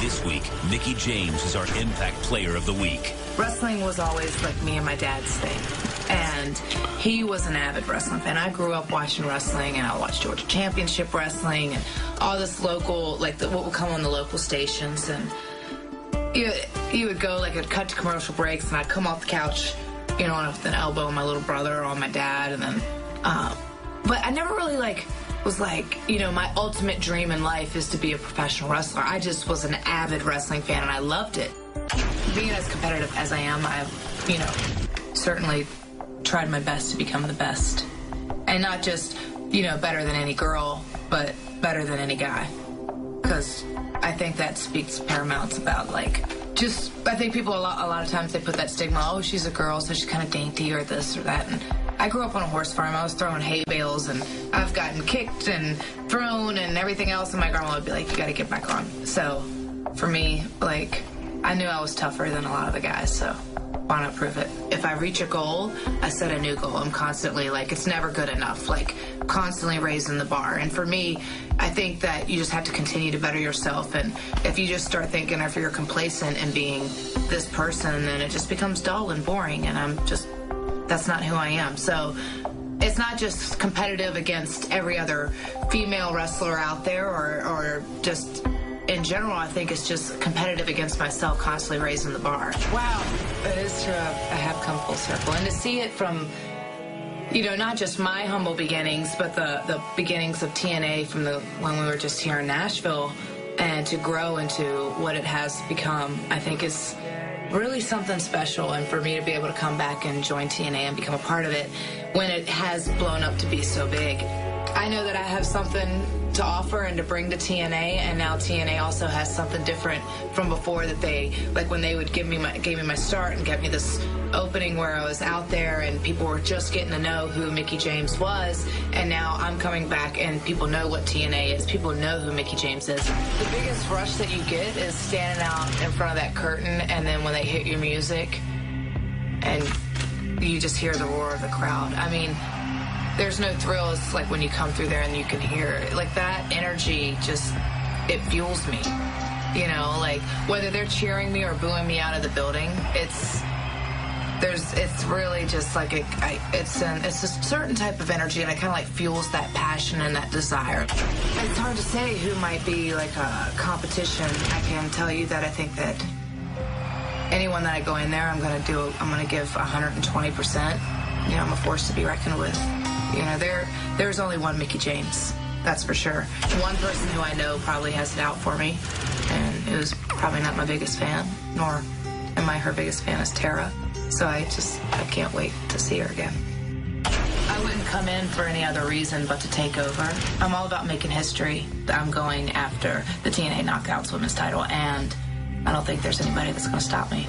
This week, Mickie James is our Impact Player of the Week. Wrestling was always like me and my dad's thing. And he was an avid wrestling fan. I grew up watching wrestling, and I watched Georgia Championship Wrestling and all this local, like what would come on the local stations. And you would go, like, I'd cut to commercial breaks, and I'd come off the couch, you know, with an elbow on my little brother or on my dad. And then, but I never really, was like, you know, my ultimate dream in life is to be a professional wrestler. I just was an avid wrestling fan, and I loved it. Being as competitive as I am, I've, you know, certainly tried my best to become the best. And not just, you know, better than any girl, but better than any guy. Because I think that speaks paramount about, like, just, I think people a lot of times they put that stigma, oh, she's a girl, so she's kind of dainty or this or that. And I grew up on a horse farm. I was throwing hay bales, and I've gotten kicked and thrown and everything else, and my grandma would be like, you got to get back on. So for me, like, I knew I was tougher than a lot of the guys, so why not prove it? If I reach a goal, I set a new goal. I'm constantly, like, it's never good enough, like, constantly raising the bar. And for me, I think that you just have to continue to better yourself. And if you just start thinking, if you're complacent in being this person, then it just becomes dull and boring, and that's not who I am. So it's not just competitive against every other female wrestler out there or just in general. I think it's just competitive against myself, constantly raising the bar. Wow, it is true. I have come full circle. And to see it from, you know, not just my humble beginnings, but the beginnings of TNA from when we were just here in Nashville, and to grow into what it has become, I think is really something special. And for me to be able to come back and join TNA and become a part of it when it has blown up to be so big, I know that I have something to offer and to bring to TNA, and now TNA also has something different from before, that they, like, when they would gave me my start and get me this opening where I was out there and people were just getting to know who Mickie James was, and now I'm coming back and people know what TNA is. People know who Mickie James is. The biggest rush that you get is standing out in front of that curtain, and then when they hit your music and you just hear the roar of the crowd. I mean, there's no thrill. It's like when you come through there and you can hear, like, that energy just, it fuels me. You know, like, whether they're cheering me or booing me out of the building, it's really just like, it's a certain type of energy, and it kind of like fuels that passion and that desire. It's hard to say who might be like a competition. I can tell you that I think that anyone that I go in there, I'm going to give 120%. You know, I'm a force to be reckoned with. You know, there's only one Mickie James, that's for sure. One person who I know probably has it out for me, and who's probably not my biggest fan, nor am I her biggest fan, is Tara. So I can't wait to see her again. I wouldn't come in for any other reason but to take over. I'm all about making history. I'm going after the TNA Knockouts Women's title, and I don't think there's anybody that's going to stop me.